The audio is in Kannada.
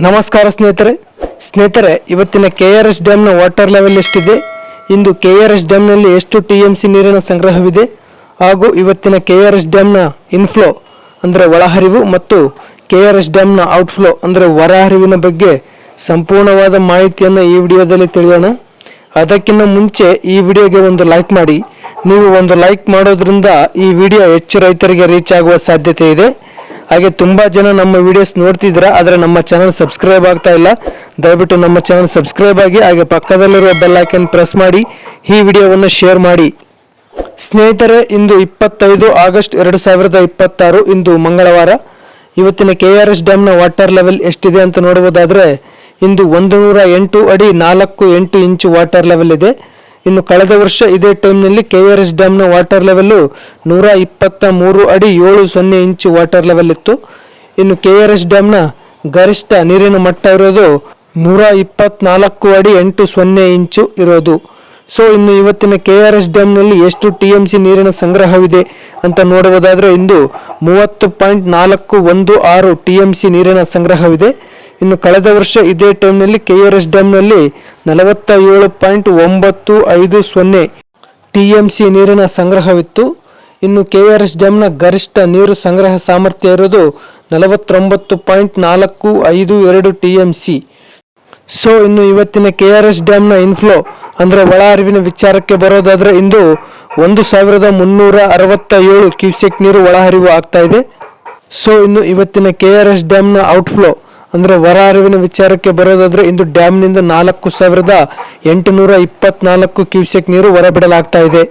ನಮಸ್ಕಾರ ಸ್ನೇಹಿತರೆ ಇವತ್ತಿನ KRS ಡ್ಯಾಮ್ನ ವಾಟರ್ ಲೆವೆಲ್ ಎಷ್ಟಿದೆ, ಇಂದು KRS ಡ್ಯಾಮ್ನಲ್ಲಿ ಎಷ್ಟು TMC ನೀರಿನ ಸಂಗ್ರಹವಿದೆ ಹಾಗೂ ಇವತ್ತಿನ KRS ಡ್ಯಾಮ್ನ ಇನ್ಫ್ಲೋ ಅಂದರೆ ಒಳಹರಿವು ಮತ್ತು KRS ಡ್ಯಾಮ್ನ ಔಟ್ಫ್ಲೋ ಅಂದರೆ ಹೊರಹರಿವಿನ ಬಗ್ಗೆ ಸಂಪೂರ್ಣವಾದ ಮಾಹಿತಿಯನ್ನು ಈ ವಿಡಿಯೋದಲ್ಲಿ ತಿಳಿಯೋಣ. ಅದಕ್ಕಿಂತ ಮುಂಚೆ ಈ ವಿಡಿಯೋಗೆ ಒಂದು ಲೈಕ್ ಮಾಡಿ. ನೀವು ಒಂದು ಲೈಕ್ ಮಾಡೋದ್ರಿಂದ ಈ ವಿಡಿಯೋ ಹೆಚ್ಚು ರೈತರಿಗೆ ರೀಚ್ ಆಗುವ ಸಾಧ್ಯತೆ ಇದೆ. ಹಾಗೆ ತುಂಬಾ ಜನ ನಮ್ಮ ವಿಡಿಯೋಸ್ ನೋಡ್ತಿದ್ದೀರಾ, ಆದರೆ ನಮ್ಮ ಚಾನಲ್ ಸಬ್ಸ್ಕ್ರೈಬ್ ಆಗ್ತಾ ಇಲ್ಲ. ದಯವಿಟ್ಟು ನಮ್ಮ ಚಾನಲ್ ಸಬ್ಸ್ಕ್ರೈಬ್ ಆಗಿ, ಹಾಗೆ ಪಕ್ಕದಲ್ಲಿರುವ ಬೆಲ್ ಐಕಾನ್ ಪ್ರೆಸ್ ಮಾಡಿ ಈ ವಿಡಿಯೋವನ್ನು ಶೇರ್ ಮಾಡಿ. ಸ್ನೇಹಿತರೆ, ಇಂದು 25 ಆಗಸ್ಟ್ 2026 ಇಂದು ಮಂಗಳವಾರ. ಇವತ್ತಿನ KRS ಡ್ಯಾಮ್ನ ವಾಟರ್ ಲೆವೆಲ್ ಎಷ್ಟಿದೆ ಅಂತ ನೋಡುವುದಾದರೆ ಇಂದು 108 ಅಡಿ 4 ಇಂಚು ವಾಟರ್ ಲೆವೆಲ್ ಇದೆ. ಇನ್ನು ಕಳೆದ ವರ್ಷ ಇದೇ ಟೈಮ್ನಲ್ಲಿ KRS ಡ್ಯಾಮ್ನ ವಾಟರ್ ಲೆವೆಲ್ಲು 123 ಅಡಿ 70 ಇಂಚು ವಾಟರ್ ಲೆವೆಲ್ ಇತ್ತು. ಇನ್ನು KRS ಡ್ಯಾಮ್ನ ಗರಿಷ್ಠ ನೀರಿನ ಮಟ್ಟ ಇರೋದು 124 ಅಡಿ 80 ಇಂಚು ಇರೋದು. ಸೊ ಇನ್ನು ಇವತ್ತಿನ KRS ಡ್ಯಾಮ್ನಲ್ಲಿ ಎಷ್ಟು TMC ನೀರಿನ ಸಂಗ್ರಹವಿದೆ ಅಂತ ನೋಡುವುದಾದರೆ ಇಂದು 30.416 TMC ನೀರಿನ ಸಂಗ್ರಹವಿದೆ. ಇನ್ನು ಕಳೆದ ವರ್ಷ ಇದೇ ಟೈಮ್ನಲ್ಲಿ KRS ಡ್ಯಾಮ್ನಲ್ಲಿ 47.950 TMC ನೀರಿನ ಸಂಗ್ರಹವಿತ್ತು. ಇನ್ನು KRS ಡ್ಯಾಮ್ನ ಗರಿಷ್ಠ ನೀರು ಸಂಗ್ರಹ ಸಾಮರ್ಥ್ಯ ಇರೋದು 49.452 TMC. ಸೊ ಇನ್ನು ಇವತ್ತಿನ KRS ಡ್ಯಾಮ್ನ ಇನ್ಫ್ಲೋ ಅಂದರೆ ಒಳಹರಿವಿನ ವಿಚಾರಕ್ಕೆ ಬರೋದಾದರೆ ಇಂದು 1367 ಕ್ಯೂಸೆಕ್ ನೀರು ಒಳಹರಿವು ಆಗ್ತಾ ಇದೆ. ಸೊ ಇನ್ನು ಇವತ್ತಿನ KRS ಡ್ಯಾಮ್ನ ಔಟ್ಫ್ಲೋ ಅಂದರೆ ಹೊರಹರಿವಿನ ವಿಚಾರಕ್ಕೆ ಬರೋದಾದರೆ ಇಂದು ಡ್ಯಾಮ್ನಿಂದ 4824 ಕ್ಯೂಸೆಕ್ ನೀರು ಹೊರಬಿಡಲಾಗ್ತಾ ಇದೆ.